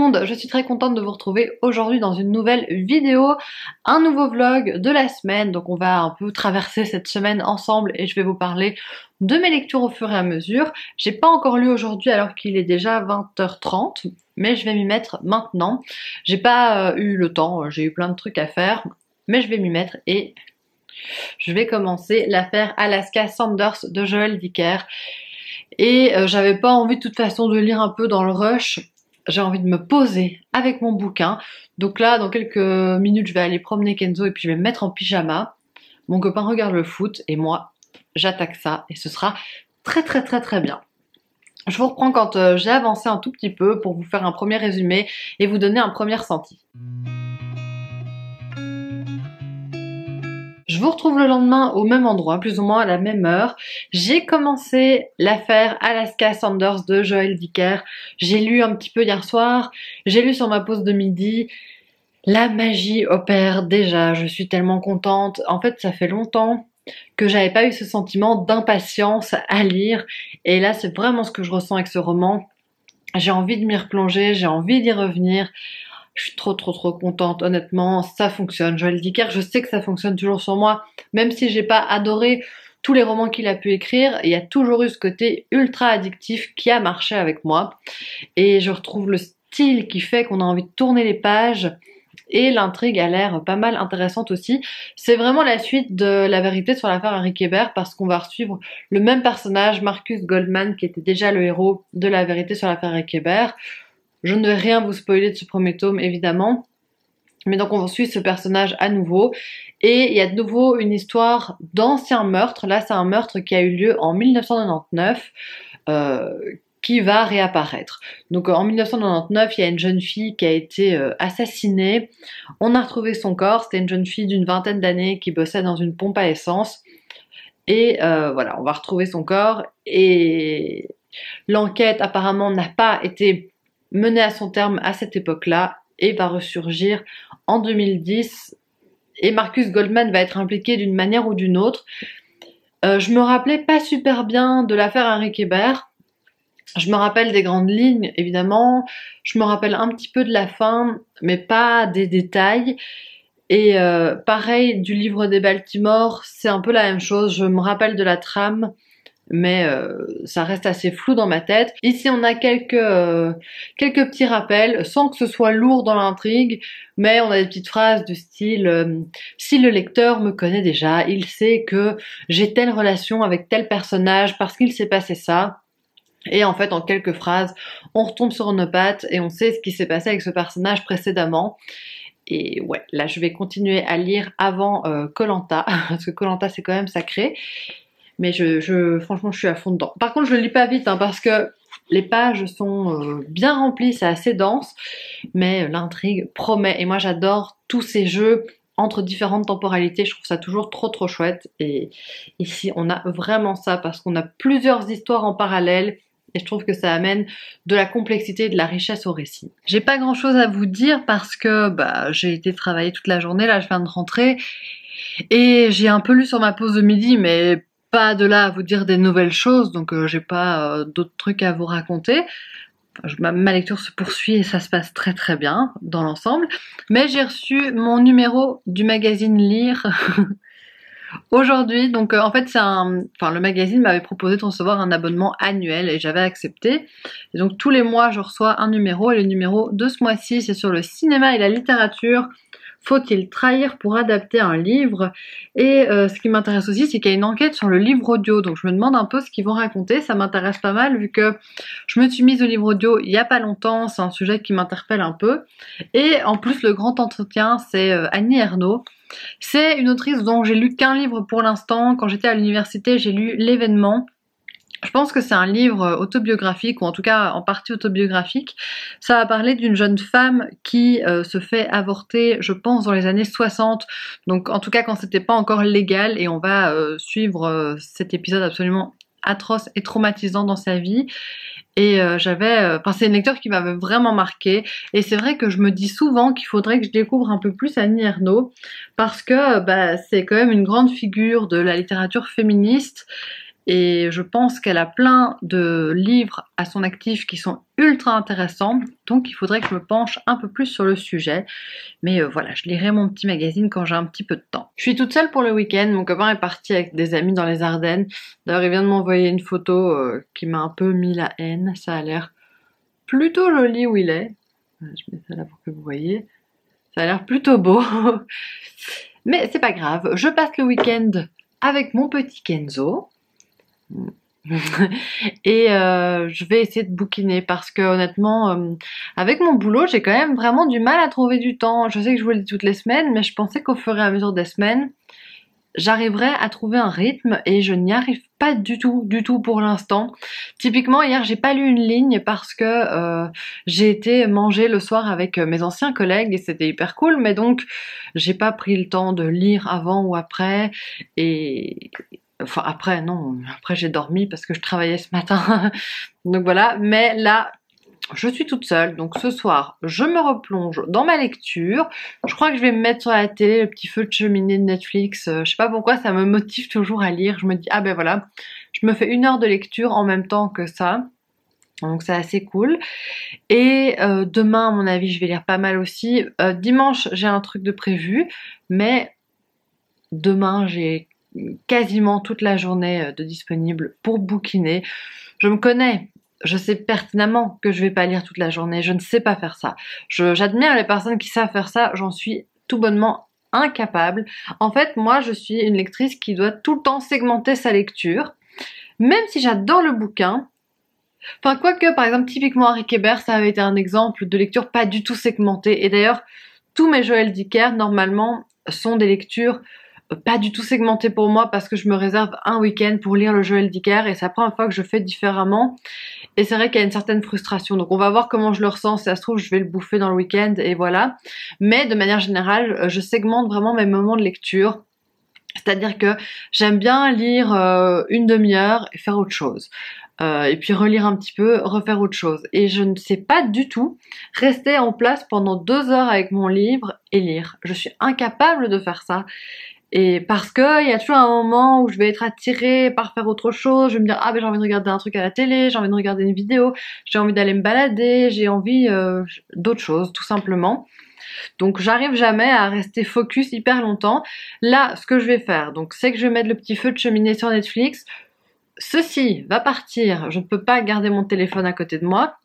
monde, je suis très contente de vous retrouver aujourd'hui dans une nouvelle vidéo, un nouveau vlog de la semaine. Donc on va un peu traverser cette semaine ensemble et je vais vous parler de mes lectures au fur et à mesure. J'ai pas encore lu aujourd'hui alors qu'il est déjà 20h30, mais je vais m'y mettre maintenant. J'ai pas eu le temps, j'ai eu plein de trucs à faire, mais je vais m'y mettre et je vais commencer l'affaire Alaska Sanders de Joël Dicker. Et j'avais pas envie de toute façon de lire un peu dans le rush. J'ai envie de me poser avec mon bouquin. Donc là, dans quelques minutes, je vais aller promener Kenzo et puis je vais me mettre en pyjama. Mon copain regarde le foot et moi, j'attaque ça et ce sera très bien. Je vous reprends quand j'ai avancé un tout petit peu pour vous faire un premier résumé et vous donner un premier ressenti. Je vous retrouve le lendemain au même endroit, plus ou moins à la même heure. J'ai commencé l'affaire Alaska Sanders de Joël Dicker. J'ai lu un petit peu hier soir, j'ai lu sur ma pause de midi. La magie opère déjà, je suis tellement contente. En fait, ça fait longtemps que j'avais pas eu ce sentiment d'impatience à lire. Et là, c'est vraiment ce que je ressens avec ce roman. J'ai envie de m'y replonger, j'ai envie d'y revenir. Je suis trop contente, honnêtement, ça fonctionne. Joël Dicker, je sais que ça fonctionne toujours sur moi, même si j'ai pas adoré tous les romans qu'il a pu écrire, il y a toujours eu ce côté ultra addictif qui a marché avec moi. Et je retrouve le style qui fait qu'on a envie de tourner les pages, et l'intrigue a l'air pas mal intéressante aussi. C'est vraiment la suite de La vérité sur l'affaire Henri Kébert, parce qu'on va suivre le même personnage, Marcus Goldman, qui était déjà le héros de La vérité sur l'affaire Henri Kébert. Je ne vais rien vous spoiler de ce premier tome, évidemment. Mais donc on suit ce personnage à nouveau. Et il y a de nouveau une histoire d'ancien meurtre. Là, c'est un meurtre qui a eu lieu en 1999, qui va réapparaître. Donc en 1999, il y a une jeune fille qui a été assassinée. On a retrouvé son corps. C'était une jeune fille d'une vingtaine d'années qui bossait dans une pompe à essence. Et voilà, on va retrouver son corps. Et l'enquête, apparemment, n'a pas été menée à son terme à cette époque-là et va ressurgir en 2010 et Marcus Goldman va être impliqué d'une manière ou d'une autre. Je me rappelais pas super bien de l'affaire Henri Kébert. Je me rappelle des grandes lignes, évidemment. Je me rappelle un petit peu de la fin, mais pas des détails. Et pareil, du livre des Baltimore, c'est un peu la même chose. Je me rappelle de la trame, mais ça reste assez flou dans ma tête. Ici on a quelques petits rappels sans que ce soit lourd dans l'intrigue, mais on a des petites phrases du style si le lecteur me connaît déjà, il sait que j'ai telle relation avec tel personnage parce qu'il s'est passé ça. Et en fait en quelques phrases on retombe sur nos pattes et on sait ce qui s'est passé avec ce personnage précédemment. Et ouais, là je vais continuer à lire avant Koh-Lanta parce que Koh-Lanta c'est quand même sacré. Mais franchement, je suis à fond dedans. Par contre, je le lis pas vite, hein, parce que les pages sont bien remplies, c'est assez dense, mais l'intrigue promet. Et moi, j'adore tous ces jeux entre différentes temporalités. Je trouve ça toujours trop chouette. Et ici, on a vraiment ça, parce qu'on a plusieurs histoires en parallèle. Et je trouve que ça amène de la complexité et de la richesse au récit. J'ai pas grand chose à vous dire parce que j'ai été travailler toute la journée, là je viens de rentrer. Et j'ai un peu lu sur ma pause de midi, mais pas de là à vous dire des nouvelles choses, donc j'ai pas d'autres trucs à vous raconter. Ma lecture se poursuit et ça se passe très bien dans l'ensemble. Mais j'ai reçu mon numéro du magazine Lire aujourd'hui, donc en fait le magazine m'avait proposé de recevoir un abonnement annuel et j'avais accepté. Et donc tous les mois je reçois un numéro et le numéro de ce mois-ci c'est sur le cinéma et la littérature. Faut-il trahir pour adapter un livre? Et ce qui m'intéresse aussi, c'est qu'il y a une enquête sur le livre audio. Donc je me demande un peu ce qu'ils vont raconter. Ça m'intéresse pas mal vu que je me suis mise au livre audio il y a pas longtemps. C'est un sujet qui m'interpelle un peu. Et en plus, le grand entretien, c'est Annie Ernaux. C'est une autrice dont j'ai lu qu'un livre pour l'instant. Quand j'étais à l'université, j'ai lu L'événement. Je pense que c'est un livre autobiographique, ou en tout cas en partie autobiographique. Ça va parler d'une jeune femme qui se fait avorter, je pense, dans les années 60. Donc en tout cas quand c'était pas encore légal, et on va suivre cet épisode absolument atroce et traumatisant dans sa vie. Et c'est une lecture qui m'avait vraiment marquée. Et c'est vrai que je me dis souvent qu'il faudrait que je découvre un peu plus Annie Ernaux, parce que c'est quand même une grande figure de la littérature féministe. et je pense qu'elle a plein de livres à son actif qui sont ultra intéressants, donc il faudrait que je me penche un peu plus sur le sujet. Mais voilà, je lirai mon petit magazine quand j'ai un petit peu de temps. Je suis toute seule pour le week-end, mon copain est parti avec des amis dans les Ardennes. D'ailleurs, il vient de m'envoyer une photo qui m'a un peu mis la haine. Ça a l'air plutôt joli où il est. Je mets ça là pour que vous voyez. Ça a l'air plutôt beau. Mais c'est pas grave, je passe le week-end avec mon petit Kenzo. Et je vais essayer de bouquiner parce que honnêtement, avec mon boulot, j'ai quand même vraiment du mal à trouver du temps. Je sais que je vous le dis toutes les semaines, mais je pensais qu'au fur et à mesure des semaines, j'arriverais à trouver un rythme et je n'y arrive pas du tout pour l'instant. Typiquement, hier, j'ai pas lu une ligne parce que j'ai été manger le soir avec mes anciens collègues et c'était hyper cool, mais donc j'ai pas pris le temps de lire avant ou après et enfin après non, après j'ai dormi parce que je travaillais ce matin. Donc voilà, mais là je suis toute seule, donc ce soir, je me replonge dans ma lecture. Je crois que je vais me mettre sur la télé, le petit feu de cheminée de Netflix. Je sais pas pourquoi, ça me motive toujours à lire. Je me dis, ah ben voilà, je me fais 1 heure de lecture en même temps que ça. Donc c'est assez cool. Et demain, à mon avis, je vais lire pas mal aussi. Dimanche, j'ai un truc de prévu, mais demain, j'ai quasiment toute la journée de disponible pour bouquiner. Je me connais. Je sais pertinemment que je vais pas lire toute la journée, je ne sais pas faire ça. J'admire les personnes qui savent faire ça, j'en suis tout bonnement incapable. En fait, moi, je suis une lectrice qui doit tout le temps segmenter sa lecture, même si j'adore le bouquin. Enfin, quoique, par exemple, typiquement Henri Kébert, ça avait été un exemple de lecture pas du tout segmentée. Et d'ailleurs, tous mes Joël Dicker, normalement, sont des lectures pas du tout segmentées pour moi parce que je me réserve un week-end pour lire le Joël Dicker et c'est la première fois que je fais différemment. Et c'est vrai qu'il y a une certaine frustration. Donc on va voir comment je le ressens. Si ça se trouve, je vais le bouffer dans le week-end et voilà. Mais de manière générale, je segmente vraiment mes moments de lecture. C'est-à-dire que j'aime bien lire 1/2 heure et faire autre chose. Et puis relire un petit peu, refaire autre chose. Et je ne sais pas du tout rester en place pendant 2 heures avec mon livre et lire. Je suis incapable de faire ça. Et parce que il y a toujours un moment où je vais être attirée par faire autre chose, je vais me dire ah ben j'ai envie de regarder un truc à la télé, j'ai envie de regarder une vidéo, j'ai envie d'aller me balader, j'ai envie d'autre chose tout simplement. Donc j'arrive jamais à rester focus hyper longtemps. Là, ce que je vais faire, donc c'est que je vais mettre le petit feu de cheminée sur Netflix. Ceci va partir, je ne peux pas garder mon téléphone à côté de moi.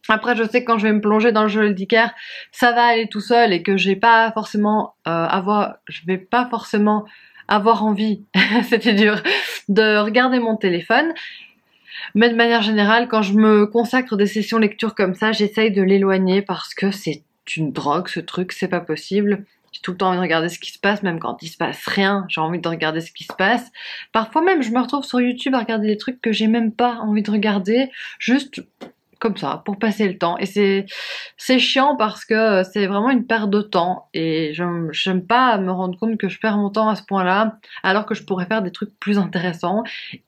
Après, je sais que quand je vais me plonger dans le Joël Dicker, ça va aller tout seul et que je vais pas forcément avoir envie, c'était dur, de regarder mon téléphone. Mais de manière générale, quand je me consacre des sessions lecture comme ça, j'essaye de l'éloigner parce que c'est une drogue, ce truc, c'est pas possible. J'ai tout le temps envie de regarder ce qui se passe, même quand il se passe rien, j'ai envie de regarder ce qui se passe. Parfois même, je me retrouve sur YouTube à regarder des trucs que j'ai même pas envie de regarder, juste comme ça, pour passer le temps. Et c'est chiant parce que c'est vraiment une perte de temps. Et j'aime pas me rendre compte que je perds mon temps à ce point-là, alors que je pourrais faire des trucs plus intéressants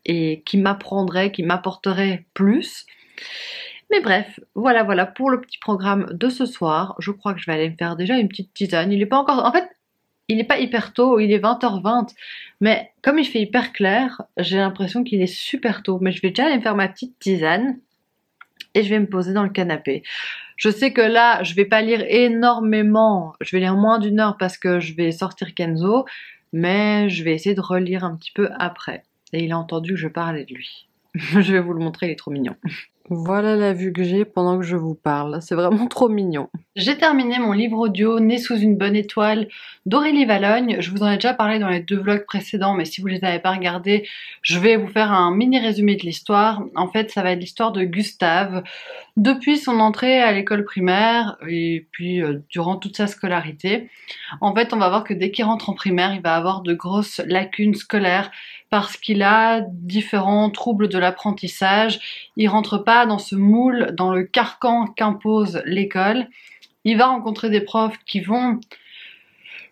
et qui m'apporteraient plus. Mais bref, voilà pour le petit programme de ce soir. Je crois que je vais aller me faire déjà une petite tisane. Il est pas encore... En fait, il n'est pas hyper tôt, il est 20h20. Mais comme il fait hyper clair, j'ai l'impression qu'il est super tôt. Mais je vais déjà aller me faire ma petite tisane. Et je vais me poser dans le canapé. Je sais que là, je vais pas lire énormément, je vais lire moins d'1 heure parce que je vais sortir Kenzo, mais je vais essayer de relire un petit peu après. Et il a entendu que je parlais de lui. Je vais vous le montrer, il est trop mignon. Voilà la vue que j'ai pendant que je vous parle, c'est vraiment trop mignon. J'ai terminé mon livre audio Né sous une bonne étoile d'Aurélie Vallogne. Je vous en ai déjà parlé dans les 2 vlogs précédents, mais si vous les avez pas regardés, je vais vous faire un mini résumé de l'histoire. En fait, ça va être l'histoire de Gustave depuis son entrée à l'école primaire et puis durant toute sa scolarité. En fait, on va voir que dès qu'il rentre en primaire, il va avoir de grosses lacunes scolaires parce qu'il a différents troubles de l'apprentissage. Il rentre pas dans ce moule, dans le carcan qu'impose l'école. Il va rencontrer des profs qui vont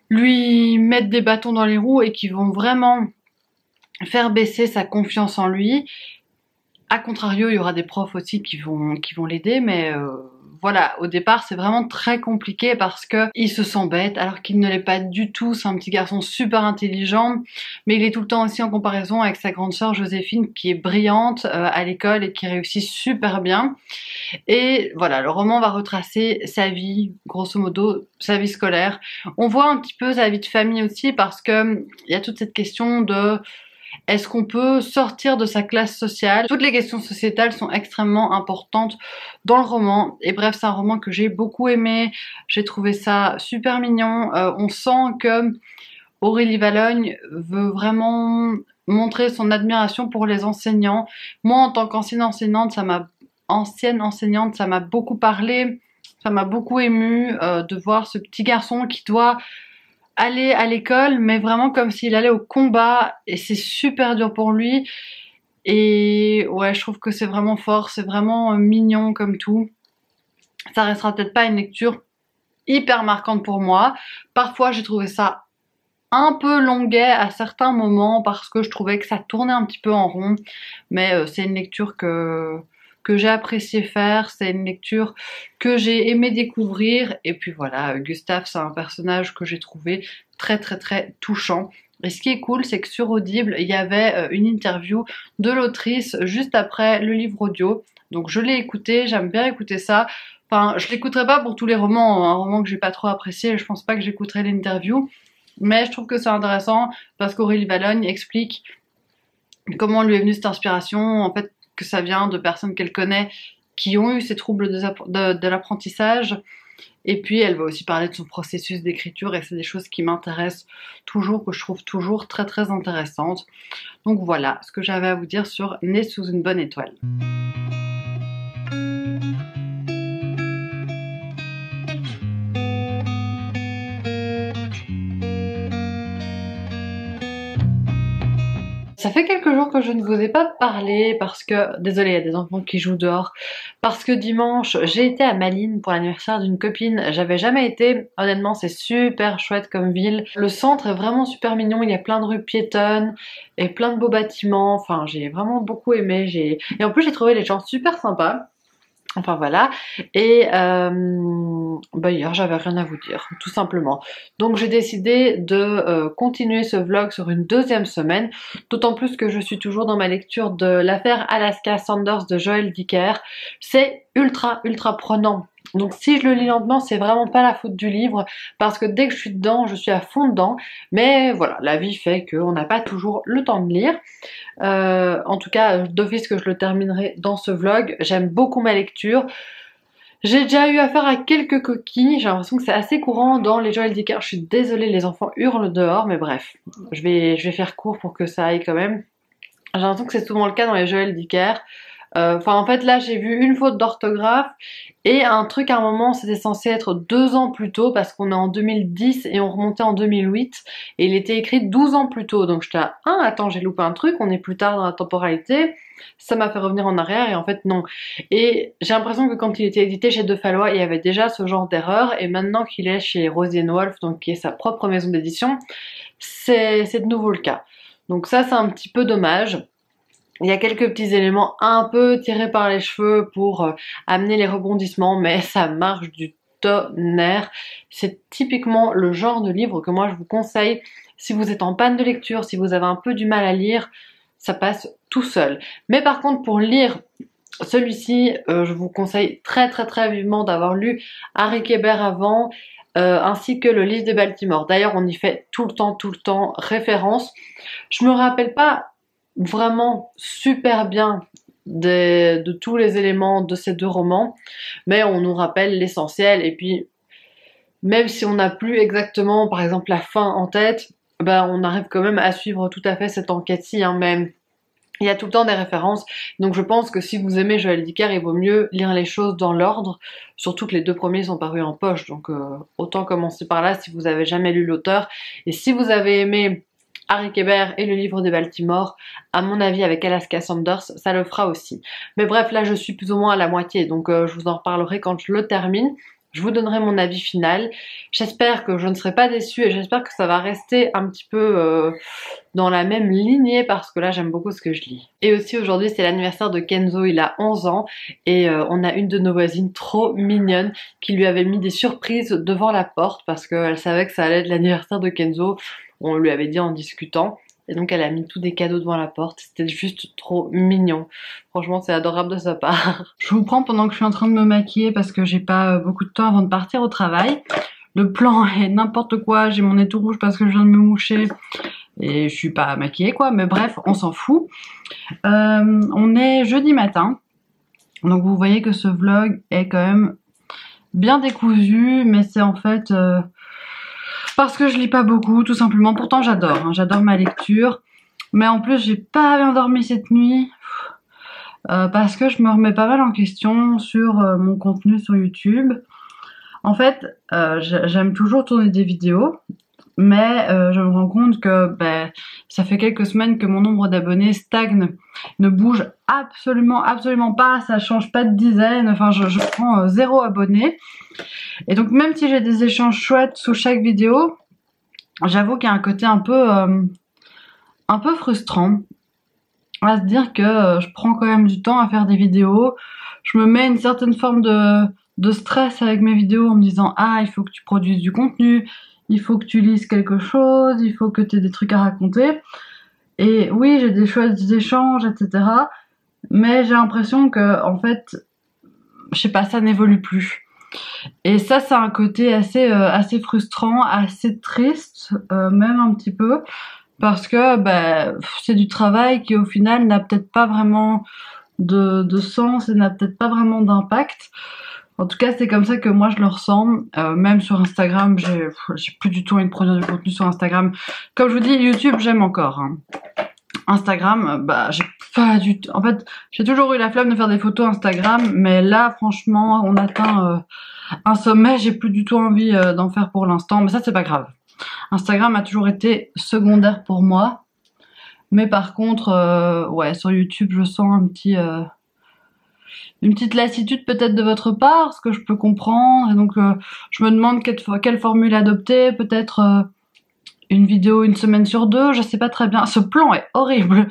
lui mettre des bâtons dans les roues et qui vont vraiment faire baisser sa confiance en lui. A contrario, il y aura des profs aussi qui vont l'aider, mais voilà, au départ c'est vraiment très compliqué parce que il se sent bête alors qu'il ne l'est pas du tout. C'est un petit garçon super intelligent, mais il est tout le temps aussi en comparaison avec sa grande sœur Joséphine qui est brillante à l'école et qui réussit super bien. Et voilà, le roman va retracer sa vie, grosso modo, sa vie scolaire. On voit un petit peu sa vie de famille aussi parce que il y a toute cette question de est-ce qu'on peut sortir de sa classe sociale? Toutes les questions sociétales sont extrêmement importantes dans le roman. Et bref, c'est un roman que j'ai beaucoup aimé. J'ai trouvé ça super mignon. On sent que Aurélie Valognes veut vraiment montrer son admiration pour les enseignants. Moi, en tant qu'ancienne enseignante, ça m'a beaucoup parlé. Ça m'a beaucoup émue de voir ce petit garçon qui doit aller à l'école, mais vraiment comme s'il allait au combat, et c'est super dur pour lui. Et ouais, je trouve que c'est vraiment fort, c'est vraiment mignon comme tout. Ça restera peut-être pas une lecture hyper marquante pour moi. Parfois, j'ai trouvé ça un peu longuet à certains moments parce que je trouvais que ça tournait un petit peu en rond, mais c'est une lecture que j'ai apprécié faire, c'est une lecture que j'ai aimé découvrir, et puis voilà, Gustave c'est un personnage que j'ai trouvé très très très touchant. Et ce qui est cool, c'est que sur Audible, il y avait une interview de l'autrice juste après le livre audio, donc je l'ai écouté, j'aime bien écouter ça. Enfin, je l'écouterai pas pour tous les romans, un roman que j'ai pas trop apprécié, je pense pas que j'écouterai l'interview, mais je trouve que c'est intéressant parce qu'Aurélie Valognes explique comment lui est venue cette inspiration, en fait, que ça vient de personnes qu'elle connaît qui ont eu ces troubles de l'apprentissage. Et puis elle va aussi parler de son processus d'écriture, et c'est des choses qui m'intéressent toujours, que je trouve toujours très très intéressantes. Donc voilà ce que j'avais à vous dire sur Né sous une bonne étoile. Ça fait quelques jours que je ne vous ai pas parlé parce que, désolée, il y a des enfants qui jouent dehors, parce que dimanche, j'ai été à Malines pour l'anniversaire d'une copine. J'avais jamais été, honnêtement, c'est super chouette comme ville. Le centre est vraiment super mignon, il y a plein de rues piétonnes et plein de beaux bâtiments. Enfin, j'ai vraiment beaucoup aimé. Et en plus, j'ai trouvé les gens super sympas. Enfin voilà, et hier j'avais rien à vous dire, tout simplement. Donc j'ai décidé de continuer ce vlog sur une deuxième semaine, d'autant plus que je suis toujours dans ma lecture de l'affaire Alaska Sanders de Joël Dicker. C'est ultra prenant. Donc si je le lis lentement, c'est vraiment pas la faute du livre, parce que dès que je suis dedans, je suis à fond dedans. Mais voilà, la vie fait qu'on n'a pas toujours le temps de lire. En tout cas, d'office que je le terminerai dans ce vlog. J'aime beaucoup ma lecture. J'ai déjà eu affaire à quelques coquilles, j'ai l'impression que c'est assez courant dans les Joël Dicker. Je suis désolée, les enfants hurlent dehors, mais bref, je vais faire court pour que ça aille quand même. J'ai l'impression que c'est souvent le cas dans les Joël Dicker. Enfin, en fait, là, j'ai vu une faute d'orthographe et un truc à un moment, c'était censé être 2 ans plus tôt parce qu'on est en 2010 et on remontait en 2008 et il était écrit 12 ans plus tôt. Donc j'étais là, ah, attends, j'ai loupé un truc, on est plus tard dans la temporalité. Ça m'a fait revenir en arrière et en fait, non. Et j'ai l'impression que quand il était édité chez De Fallois, il y avait déjà ce genre d'erreur, et maintenant qu'il est chez Rosier Wolf, donc qui est sa propre maison d'édition, c'est de nouveau le cas. Donc ça, c'est un petit peu dommage. Il y a quelques petits éléments un peu tirés par les cheveux pour amener les rebondissements, mais ça marche du tonnerre. C'est typiquement le genre de livre que moi je vous conseille si vous êtes en panne de lecture, si vous avez un peu du mal à lire, ça passe tout seul. Mais par contre, pour lire celui-ci, je vous conseille très vivement d'avoir lu Harry Kéber avant, ainsi que le livre de Baltimore. D'ailleurs, on y fait tout le temps référence. Je me rappelle pas vraiment super bien de tous les éléments de ces deux romans, mais on nous rappelle l'essentiel, et puis même si on n'a plus exactement par exemple la fin en tête, ben on arrive quand même à suivre tout à fait cette enquête-ci, hein, même. Il y a tout le temps des références, donc je pense que si vous aimez Joël Dicker, il vaut mieux lire les choses dans l'ordre, surtout que les 2 premiers sont parus en poche, donc autant commencer par là si vous avez jamais lu l'auteur. Et si vous avez aimé Harry Kéber et le livre de Baltimore, à mon avis avec Alaska Sanders, ça le fera aussi. Mais bref, là je suis plus ou moins à la moitié, donc je vous en reparlerai quand je le termine. Je vous donnerai mon avis final. J'espère que je ne serai pas déçue et j'espère que ça va rester un petit peu dans la même lignée parce que là j'aime beaucoup ce que je lis. Et aussi aujourd'hui c'est l'anniversaire de Kenzo, il a 11 ans et on a une de nos voisines trop mignonne qui lui avait mis des surprises devant la porte parce qu'elle savait que ça allait être l'anniversaire de Kenzo. On lui avait dit en discutant. Et donc elle a mis tous des cadeaux devant la porte, c'était juste trop mignon. Franchement c'est adorable de sa part. Je vous prends pendant que je suis en train de me maquiller parce que j'ai pas beaucoup de temps avant de partir au travail. Le plan est n'importe quoi, j'ai mon nez tout rouge parce que je viens de me moucher et je suis pas maquillée quoi, mais bref on s'en fout. On est jeudi matin, donc vous voyez que ce vlog est quand même bien décousu, mais c'est en fait... parce que je lis pas beaucoup, tout simplement. Pourtant j'adore, hein, j'adore ma lecture. Mais en plus j'ai pas bien dormi cette nuit. Parce que je me remets pas mal en question sur mon contenu sur YouTube. En fait, j'aime toujours tourner des vidéos. Mais je me rends compte que ça fait quelques semaines que mon nombre d'abonnés stagne, ne bouge absolument pas, ça change pas de dizaine, enfin je prends 0 abonnés. Et donc même si j'ai des échanges chouettes sous chaque vidéo, j'avoue qu'il y a un côté un peu frustrant à se dire que je prends quand même du temps à faire des vidéos. Je me mets une certaine forme de stress avec mes vidéos en me disant ah il faut que tu produises du contenu, il faut que tu lises quelque chose, il faut que tu aies des trucs à raconter. Et oui j'ai des chouettes échanges etc. Mais j'ai l'impression que en fait je sais pas ça n'évolue plus. Et ça c'est un côté assez frustrant, assez triste même un petit peu. Parce que c'est du travail qui au final n'a peut-être pas vraiment de sens et n'a peut-être pas vraiment d'impact. En tout cas c'est comme ça que moi je le ressens. Même sur Instagram j'ai plus du tout envie de produire du contenu sur Instagram. Comme je vous dis YouTube j'aime encore hein. Instagram j'ai pas du tout... En fait j'ai toujours eu la flemme de faire des photos Instagram, mais là franchement on atteint un sommet, j'ai plus du tout envie d'en faire pour l'instant, mais ça c'est pas grave. Instagram a toujours été secondaire pour moi. Mais par contre, ouais, sur YouTube, je sens une petite lassitude peut-être de votre part, ce que je peux comprendre. Et donc, je me demande quelle formule adopter. Peut-être une vidéo une semaine sur deux, je sais pas très bien. Ce plan est horrible.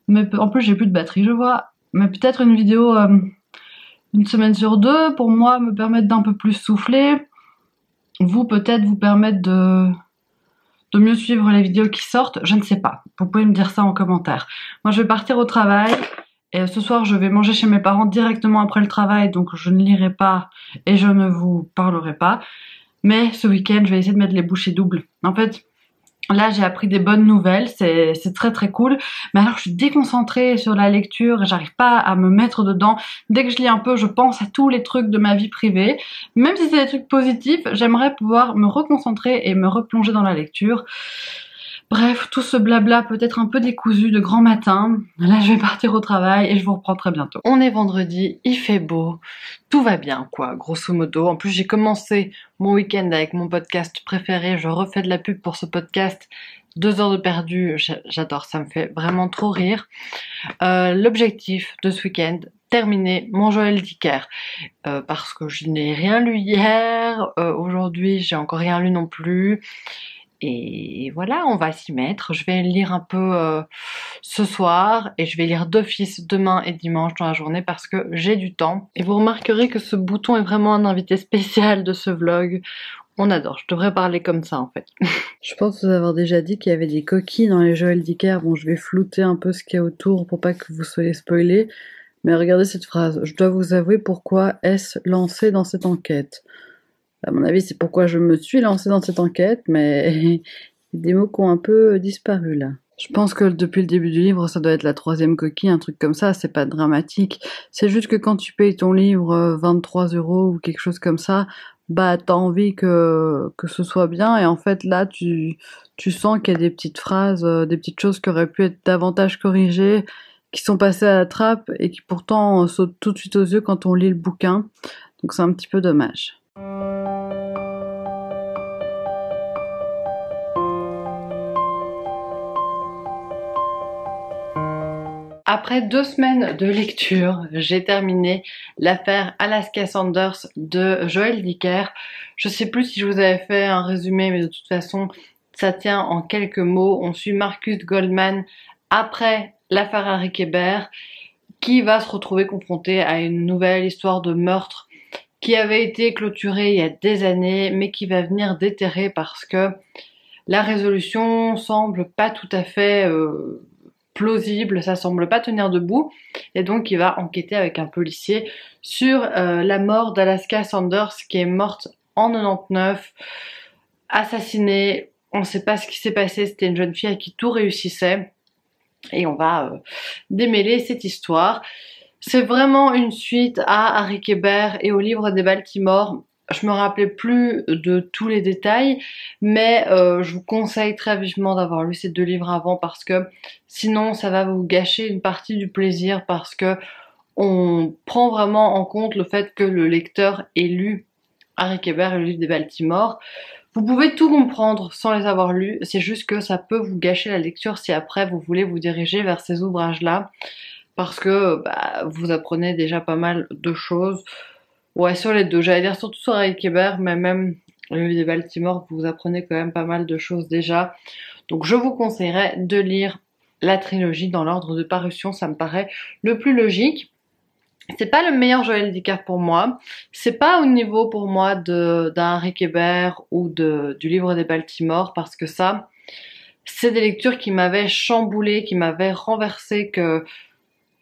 Mais en plus, j'ai plus de batterie, je vois. Mais peut-être une vidéo une semaine sur deux, pour moi, me permettre d'un peu plus souffler. Vous, peut-être, vous permettre de mieux suivre les vidéos qui sortent, je ne sais pas. Vous pouvez me dire ça en commentaire. Moi je vais partir au travail et ce soir je vais manger chez mes parents directement après le travail, donc je ne lirai pas et je ne vous parlerai pas. Mais ce week-end je vais essayer de mettre les bouchées doubles. En fait là j'ai appris des bonnes nouvelles, c'est très cool, mais alors je suis déconcentrée sur la lecture et j'arrive pas à me mettre dedans. Dès que je lis un peu je pense à tous les trucs de ma vie privée, même si c'est des trucs positifs, j'aimerais pouvoir me reconcentrer et me replonger dans la lecture. Bref, tout ce blabla peut être un peu décousu de grand matin. Là, je vais partir au travail et je vous reprends très bientôt. On est vendredi, il fait beau, tout va bien, quoi, grosso modo. En plus, j'ai commencé mon week-end avec mon podcast préféré. Je refais de la pub pour ce podcast. 2 heures de perdu, j'adore, ça me fait vraiment trop rire. L'objectif de ce week-end, terminer mon Joël Dicker. Parce que je n'ai rien lu hier. Aujourd'hui, j'ai encore rien lu non plus. Et voilà, on va s'y mettre. Je vais lire un peu ce soir et je vais lire d'office demain et dimanche dans la journée parce que j'ai du temps. Et vous remarquerez que ce bouton est vraiment un invité spécial de ce vlog. On adore, je devrais parler comme ça en fait. Je pense vous avoir déjà dit qu'il y avait des coquilles dans les Joël Dicker. Bon, je vais flouter un peu ce qu'il y a autour pour pas que vous soyez spoilés. Mais regardez cette phrase. Je dois vous avouer pourquoi est-ce lancé dans cette enquête. À mon avis, c'est pourquoi je me suis lancée dans cette enquête, mais il y a des mots qui ont un peu disparu là. Je pense que depuis le début du livre, ça doit être la 3e coquille, un truc comme ça, c'est pas dramatique. C'est juste que quand tu payes ton livre 23 € ou quelque chose comme ça, t'as envie que ce soit bien, et en fait là, tu sens qu'il y a des petites phrases, des petites choses qui auraient pu être davantage corrigées, qui sont passées à la trappe, et qui pourtant sautent tout de suite aux yeux quand on lit le bouquin. Donc c'est un petit peu dommage. Après 2 semaines de lecture, j'ai terminé l'affaire Alaska Sanders de Joël Dicker. Je sais plus si je vous avais fait un résumé, mais de toute façon, ça tient en quelques mots. On suit Marcus Goldman après l'affaire Harry Kéber, qui va se retrouver confronté à une nouvelle histoire de meurtre qui avait été clôturée il y a des années, mais qui va venir déterrer parce que la résolution semble pas tout à fait plausible, ça semble pas tenir debout, et donc il va enquêter avec un policier sur la mort d'Alaska Sanders, qui est morte en 99, assassinée. On ne sait pas ce qui s'est passé, c'était une jeune fille à qui tout réussissait, et on va démêler cette histoire. C'est vraiment une suite à Harry Kéber et au livre des Baltimore. Je me rappelais plus de tous les détails, mais je vous conseille très vivement d'avoir lu ces 2 livres avant, parce que sinon ça va vous gâcher une partie du plaisir, parce que on prend vraiment en compte le fait que le lecteur ait lu Harry Kéber et le livre des Baltimore. Vous pouvez tout comprendre sans les avoir lus, c'est juste que ça peut vous gâcher la lecture si après vous voulez vous diriger vers ces ouvrages-là, parce que vous apprenez déjà pas mal de choses. Ouais, sur les 2, j'allais dire surtout sur Harry Kéber, mais même le livre des Baltimore, vous apprenez quand même pas mal de choses déjà. Donc je vous conseillerais de lire la trilogie dans l'ordre de parution, ça me paraît le plus logique. C'est pas le meilleur Joël Dicker pour moi, c'est pas au niveau pour moi d'un Harry Kéber ou du livre des Baltimore, parce que ça, c'est des lectures qui m'avaient chamboulé, qui m'avaient renversé, que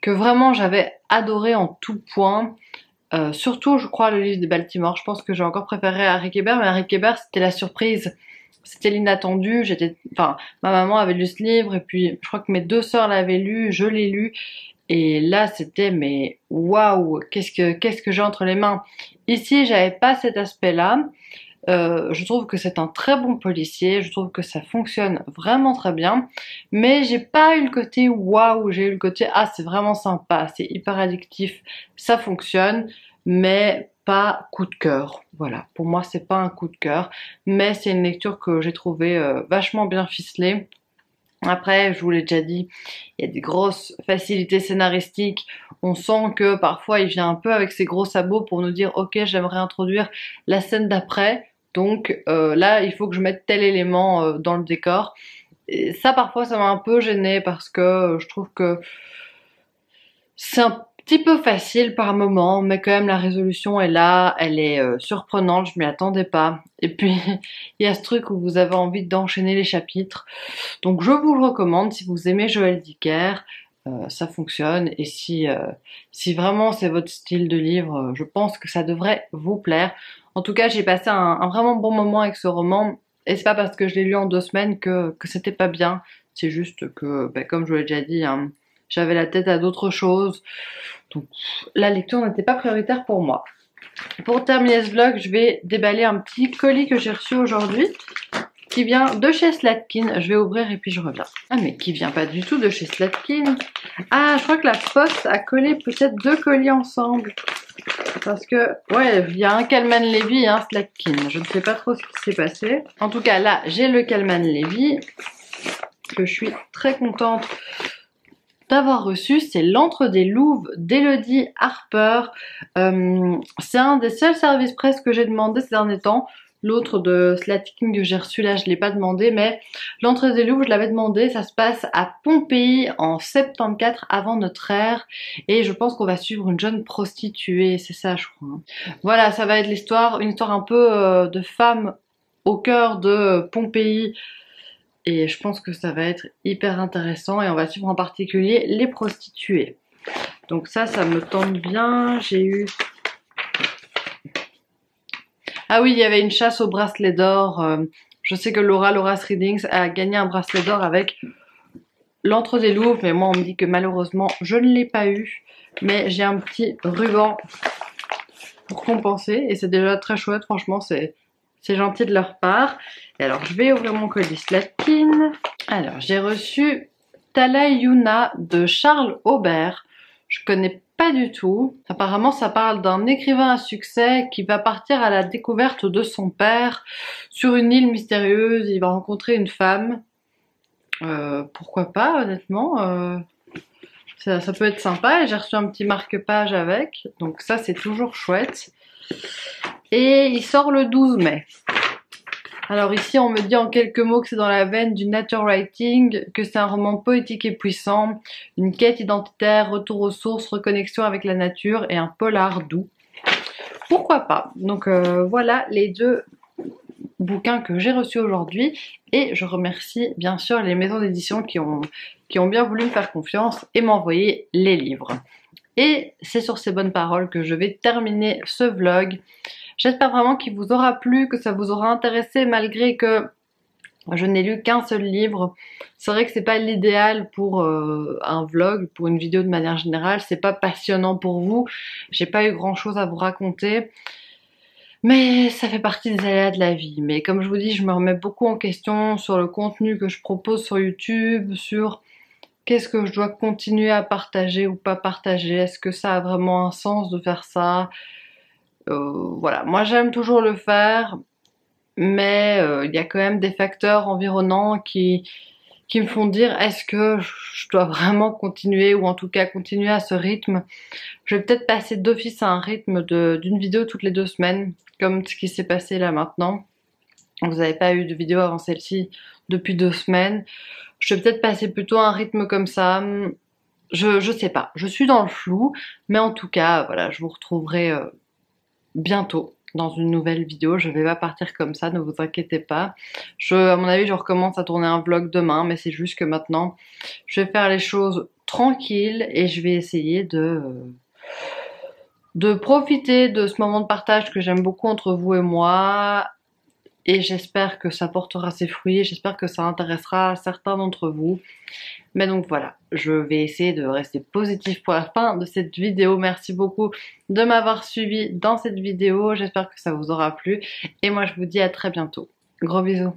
vraiment j'avais adoré en tout point. Surtout, je crois, le livre de Baltimore. Je pense que j'ai encore préféré Harry Kéber, mais Harry Kéber, c'était la surprise. C'était l'inattendu. Ma maman avait lu ce livre, et puis je crois que mes 2 sœurs l'avaient lu, je l'ai lu. Et là, c'était, mais waouh, qu'est-ce que j'ai entre les mains. Ici, j'avais pas cet aspect-là. Je trouve que c'est un très bon policier, je trouve que ça fonctionne vraiment très bien, mais j'ai pas eu le côté waouh, j'ai eu le côté ah c'est vraiment sympa, c'est hyper addictif, ça fonctionne, mais pas coup de cœur. Voilà, pour moi c'est pas un coup de cœur, mais c'est une lecture que j'ai trouvée vachement bien ficelée. Après, je vous l'ai déjà dit, il y a des grosses facilités scénaristiques. On sent que parfois il vient un peu avec ses gros sabots pour nous dire ok, j'aimerais introduire la scène d'après. Donc là, il faut que je mette tel élément dans le décor. Et ça, parfois, ça m'a un peu gênée, parce que je trouve que c'est un petit peu facile par moment, mais quand même la résolution est là, elle est surprenante, je m'y attendais pas. Et puis, il y a ce truc où vous avez envie d'enchaîner les chapitres. Donc je vous le recommande si vous aimez Joël Dicker. Ça fonctionne, et si vraiment c'est votre style de livre, je pense que ça devrait vous plaire. En tout cas, j'ai passé un vraiment bon moment avec ce roman, et c'est pas parce que je l'ai lu en 2 semaines que c'était pas bien, c'est juste que, comme je vous l'ai déjà dit, hein, j'avais la tête à d'autres choses, donc la lecture n'était pas prioritaire pour moi. Pour terminer ce vlog, je vais déballer un petit colis que j'ai reçu aujourd'hui, qui vient de chez Slatkin. Je vais ouvrir et puis je reviens. Ah, mais qui vient pas du tout de chez Slatkin. Ah, je crois que la poste a collé peut-être 2 colis ensemble. Parce que, ouais, il y a un Calman Levy et un Slatkin. Je ne sais pas trop ce qui s'est passé. En tout cas, là, j'ai le Calman Levy, que je suis très contente d'avoir reçu. C'est L'Antre des Louves d'Elodie Harper. C'est un des seuls services presse que j'ai demandé ces derniers temps. L'autre de Slatkin que j'ai reçu là, je l'ai pas demandé, mais L'Entrée des Louves, je l'avais demandé. Ça se passe à Pompéi en 74 avant notre ère, et je pense qu'on va suivre une jeune prostituée, c'est ça je crois. Voilà, ça va être une histoire un peu de femme au cœur de Pompéi, et je pense que ça va être hyper intéressant, et on va suivre en particulier les prostituées. Donc ça me tente bien. J'ai eu... Ah oui, il y avait une chasse au bracelet d'or. Je sais que Laura's Readings a gagné un bracelet d'or avec L'Antre des Louves, mais moi on me dit que malheureusement je ne l'ai pas eu. Mais j'ai un petit ruban pour compenser, et c'est déjà très chouette, franchement c'est gentil de leur part. Et alors je vais ouvrir mon colis Slatkin. Alors j'ai reçu Talayuna de Charles Aubert. Je connais pas du tout. Apparemment, ça parle d'un écrivain à succès qui va partir à la découverte de son père sur une île mystérieuse. Il va rencontrer une femme. Pourquoi pas, honnêtement. Ça peut être sympa. Et j'ai reçu un petit marque-page avec. Donc ça, c'est toujours chouette. Et il sort le 12 mai. Alors ici, on me dit en quelques mots que c'est dans la veine du nature writing, que c'est un roman poétique et puissant, une quête identitaire, retour aux sources, reconnexion avec la nature et un polar doux. Pourquoi pas? Donc voilà les deux bouquins que j'ai reçus aujourd'hui et je remercie bien sûr les maisons d'édition qui ont bien voulu me faire confiance et m'envoyer les livres. Et c'est sur ces bonnes paroles que je vais terminer ce vlog. J'espère vraiment qu'il vous aura plu, que ça vous aura intéressé malgré que je n'ai lu qu'un seul livre. C'est vrai que c'est pas l'idéal pour un vlog, pour une vidéo de manière générale. C'est pas passionnant pour vous. J'ai pas eu grand chose à vous raconter. Mais ça fait partie des aléas de la vie. Mais comme je vous dis, je me remets beaucoup en question sur le contenu que je propose sur YouTube, sur qu'est-ce que je dois continuer à partager ou pas partager. Est-ce que ça a vraiment un sens de faire ça? Voilà, moi j'aime toujours le faire, mais il y a quand même des facteurs environnants qui me font dire est-ce que je dois vraiment continuer ou en tout cas continuer à ce rythme. Je vais peut-être passer d'office à un rythme d'une vidéo toutes les 2 semaines, comme ce qui s'est passé là maintenant. Vous n'avez pas eu de vidéo avant celle-ci depuis 2 semaines. Je vais peut-être passer plutôt à un rythme comme ça. Je sais pas, je suis dans le flou, mais en tout cas, voilà, je vous retrouverai bientôt dans une nouvelle vidéo. Je vais pas partir comme ça, ne vous inquiétez pas. À mon avis, je recommence à tourner un vlog demain, mais c'est juste que maintenant, je vais faire les choses tranquilles et je vais essayer de profiter de ce moment de partage que j'aime beaucoup entre vous et moi. Et j'espère que ça portera ses fruits, j'espère que ça intéressera certains d'entre vous. Mais donc voilà, je vais essayer de rester positif pour la fin de cette vidéo. Merci beaucoup de m'avoir suivi dans cette vidéo, j'espère que ça vous aura plu. Et moi je vous dis à très bientôt. Gros bisous.